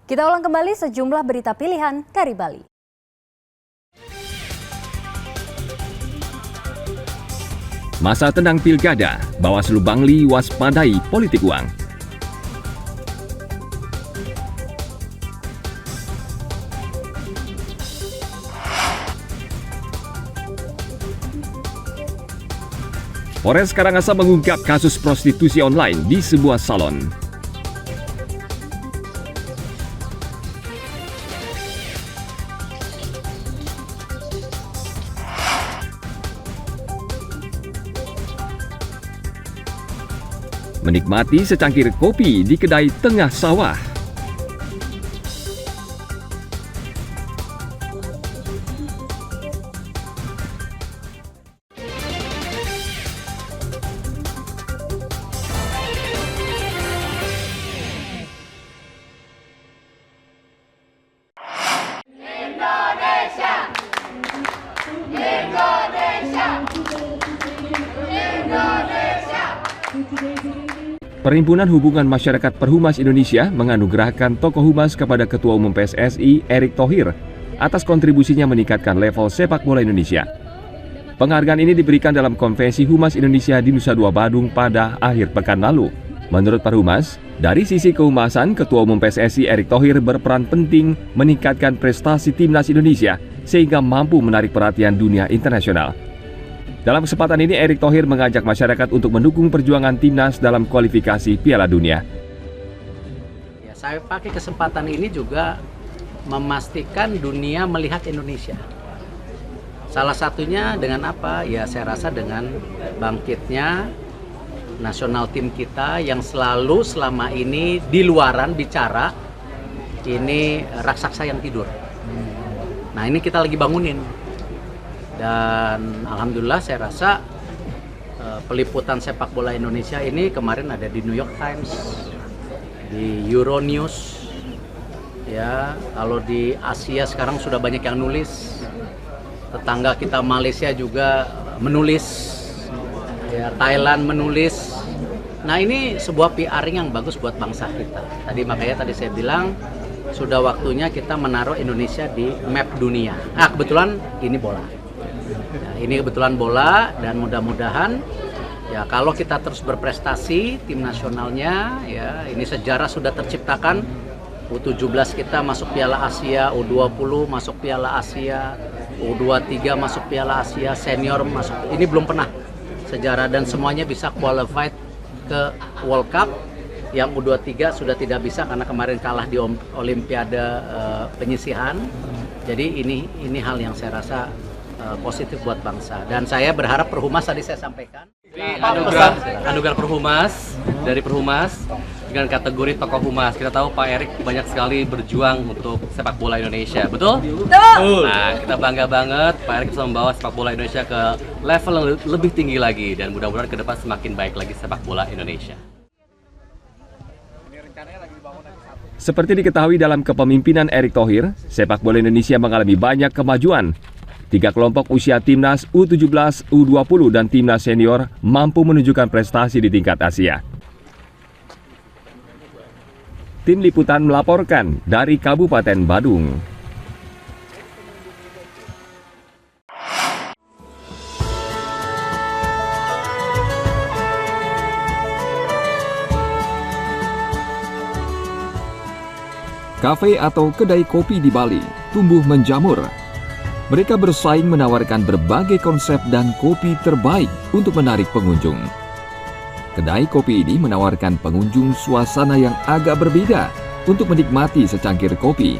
Kita ulang kembali sejumlah berita pilihan dari Bali. Masa tenang Pilkada, Bawaslu Bangli waspadai politik uang. Polres Karangasem mengungkap kasus prostitusi online di sebuah salon. Menikmati secangkir kopi di kedai tengah sawah. Perhimpunan Hubungan Masyarakat Perhumas Indonesia menganugerahkan tokoh humas kepada Ketua Umum PSSI Erick Thohir atas kontribusinya meningkatkan level sepak bola Indonesia. Penghargaan ini diberikan dalam Konvensi Humas Indonesia di Nusa Dua Badung pada akhir pekan lalu. Menurut Perhumas, dari sisi kehumasan, Ketua Umum PSSI Erick Thohir berperan penting meningkatkan prestasi timnas Indonesia sehingga mampu menarik perhatian dunia internasional. Dalam kesempatan ini, Erick Thohir mengajak masyarakat untuk mendukung perjuangan timnas dalam kualifikasi Piala Dunia. Ya, saya pakai kesempatan ini juga memastikan dunia melihat Indonesia. Salah satunya dengan apa? Ya, saya rasa dengan bangkitnya nasional tim kita yang selalu selama ini di luaran bicara ini raksasa yang tidur. Nah, ini kita lagi bangunin. Dan alhamdulillah saya rasa peliputan sepak bola Indonesia ini kemarin ada di New York Times, di Euronews, ya. Kalau di Asia sekarang sudah banyak yang nulis. Tetangga kita Malaysia juga menulis, ya, Thailand menulis. Nah, ini sebuah PR yang bagus buat bangsa kita. Makanya tadi saya bilang sudah waktunya kita menaruh Indonesia di map dunia. Nah, kebetulan ini bola. Ya, ini kebetulan bola dan mudah-mudahan ya kalau kita terus berprestasi tim nasionalnya ya ini sejarah sudah terciptakan. U17 kita masuk Piala Asia, U20 masuk Piala Asia, U23 masuk Piala Asia, senior masuk. Ini belum pernah sejarah dan semuanya bisa qualified ke World Cup. Yang U23 sudah tidak bisa karena kemarin kalah di Olimpiade penyisihan. Jadi ini hal yang saya rasa positif buat bangsa dan saya berharap Perhumas tadi saya sampaikan anugerah Perhumas dari Perhumas dengan kategori tokoh humas. Kita tahu Pak Erick banyak sekali berjuang untuk sepak bola Indonesia, betul? Betul. Nah, kita bangga banget Pak Erick bisa membawa sepak bola Indonesia ke level yang lebih tinggi lagi dan mudah-mudahan ke depan semakin baik lagi sepak bola Indonesia. Seperti diketahui dalam kepemimpinan Erick Thohir, sepak bola Indonesia mengalami banyak kemajuan. 3 kelompok usia timnas U17, U20, dan timnas senior mampu menunjukkan prestasi di tingkat Asia. Tim Liputan melaporkan dari Kabupaten Badung. Kafe atau kedai kopi di Bali tumbuh menjamur. Mereka bersaing menawarkan berbagai konsep dan kopi terbaik untuk menarik pengunjung. Kedai kopi ini menawarkan pengunjung suasana yang agak berbeda untuk menikmati secangkir kopi.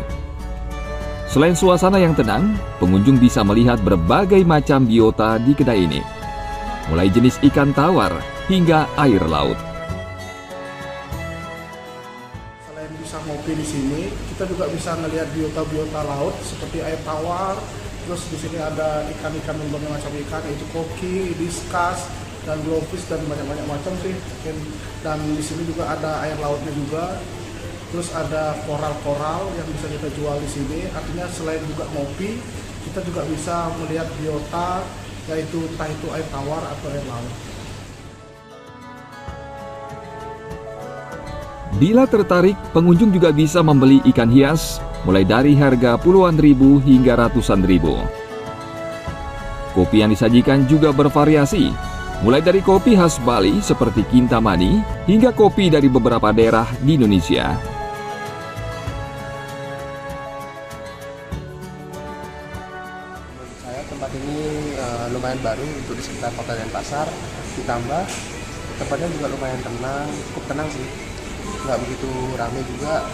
Selain suasana yang tenang, pengunjung bisa melihat berbagai macam biota di kedai ini, mulai jenis ikan tawar hingga air laut. Selain bisa ngopi di sini, kita juga bisa melihat biota-biota laut seperti air tawar. Terus di sini ada ikan-ikan berbagai macam ikan, yaitu koki, diskus, dan glowfish dan banyak-banyak macam sih. Dan di sini juga ada air lautnya juga. Terus ada koral-koral yang bisa kita jual di sini. Artinya selain juga ngopi, kita juga bisa melihat biota, yaitu entah itu air tawar atau air laut. Bila tertarik, pengunjung juga bisa membeli ikan hias mulai dari harga puluhan ribu hingga ratusan ribu. Kopi yang disajikan juga bervariasi, mulai dari kopi khas Bali seperti Kintamani hingga kopi dari beberapa daerah di Indonesia. Menurut saya tempat ini lumayan baru untuk di sekitar Kota Denpasar, ditambah tempatnya juga lumayan tenang, cukup tenang sih, nggak begitu ramai juga,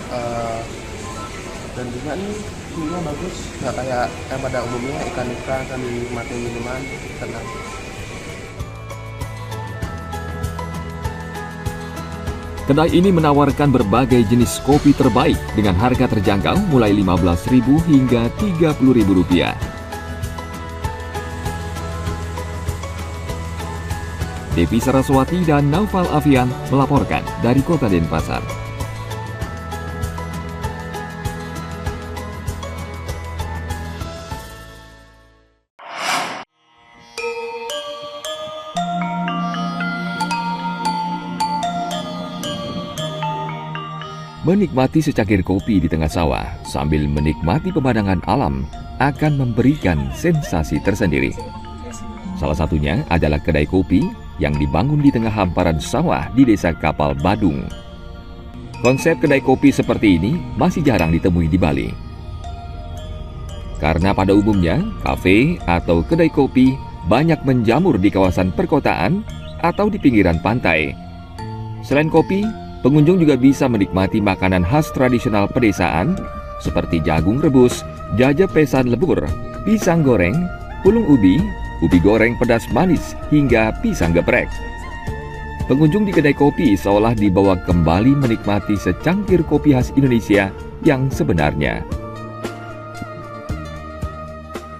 dan juga nih view-nya bagus, nggak kayak yang pada umumnya ikan-ikan sambil nikmatin minuman, tenang. Kedai ini menawarkan berbagai jenis kopi terbaik dengan harga terjangkau mulai Rp15.000 hingga Rp30.000. Devi Saraswati dan Naufal Afian melaporkan dari Kota Denpasar. Menikmati secangkir kopi di tengah sawah sambil menikmati pemandangan alam akan memberikan sensasi tersendiri. Salah satunya adalah kedai kopi yang dibangun di tengah hamparan sawah di Desa Kapal Badung. Konsep kedai kopi seperti ini masih jarang ditemui di Bali. Karena pada umumnya, kafe atau kedai kopi banyak menjamur di kawasan perkotaan atau di pinggiran pantai. Selain kopi, pengunjung juga bisa menikmati makanan khas tradisional pedesaan seperti jagung rebus, jajepesan lebur, pisang goreng, pulung ubi goreng pedas manis, hingga pisang geprek. Pengunjung di kedai kopi seolah dibawa kembali menikmati secangkir kopi khas Indonesia yang sebenarnya.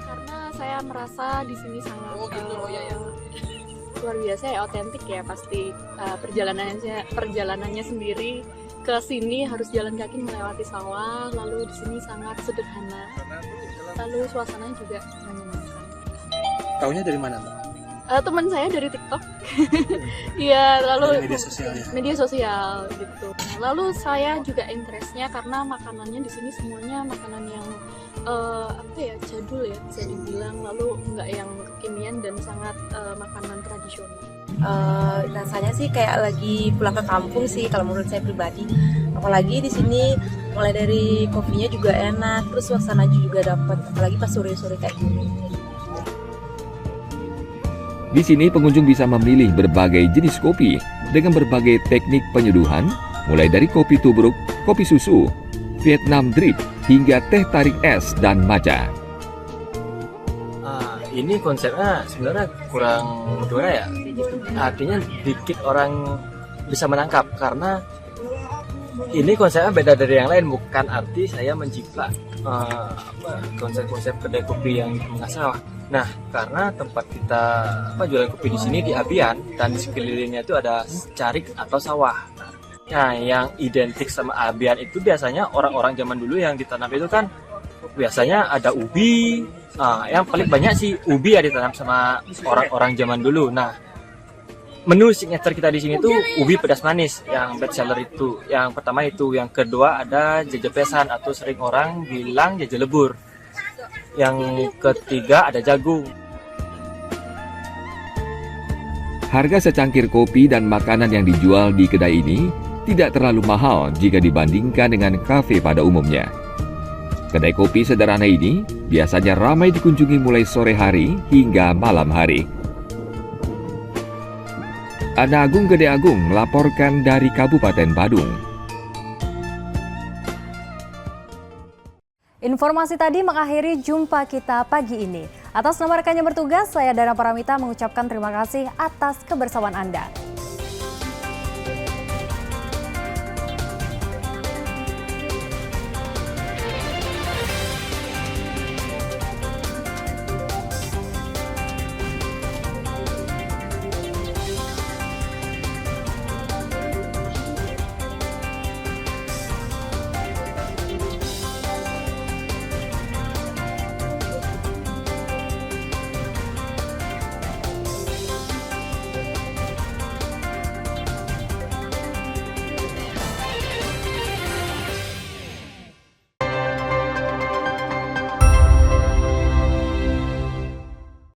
Karena saya merasa di sini sangat luar biasa ya, otentik ya, pasti perjalanannya sendiri ke sini harus jalan kaki melewati sawah, lalu di sini sangat sederhana, lalu suasananya juga menyenangkan. Taunya dari mana, Mbak? Teman saya dari TikTok. Iya, lalu Dari media sosial ya? media sosial gitu. Lalu saya juga interestnya karena makanannya di sini semuanya makanan yang jadul ya bisa dibilang, lalu nggak yang kekinian dan sangat makanan tradisional. Rasanya sih kayak lagi pulang ke kampung sih kalau menurut saya pribadi. Apalagi di sini mulai dari kopinya juga enak, terus suasananya juga dapat, apalagi pas sore-sore kayak gini. Di sini pengunjung bisa memilih berbagai jenis kopi dengan berbagai teknik penyeduhan, mulai dari kopi tubruk, kopi susu, Vietnam drip, hingga teh tarik es dan matcha. Ini konsepnya sebenarnya kurang gimana ya? Artinya dikit orang bisa menangkap karena ini konsepnya beda dari yang lain, bukan arti saya mencipta konsep-konsep kedai kopi yang mengasal. Nah, karena tempat kita jualan kopi di sini di Abian dan di sekelilingnya itu ada carik atau sawah. Nah, yang identik sama Abian itu biasanya orang-orang zaman dulu yang ditanam itu kan biasanya ada ubi. Yang paling banyak sih ubi ya ditanam sama orang-orang zaman dulu. Nah, menu signature kita di sini tuh ubi pedas manis yang best seller itu. Yang pertama itu, yang kedua ada jajepesan atau sering orang bilang jaje lebur. Yang ketiga ada jagung. Harga secangkir kopi dan makanan yang dijual di kedai ini tidak terlalu mahal jika dibandingkan dengan kafe pada umumnya. Kedai kopi sederhana ini biasanya ramai dikunjungi mulai sore hari hingga malam hari. Ana Agung Gede Agung melaporkan dari Kabupaten Badung. Informasi tadi mengakhiri jumpa kita pagi ini. Atas nama rekan yang bertugas, saya Dana Paramita mengucapkan terima kasih atas kebersamaan Anda.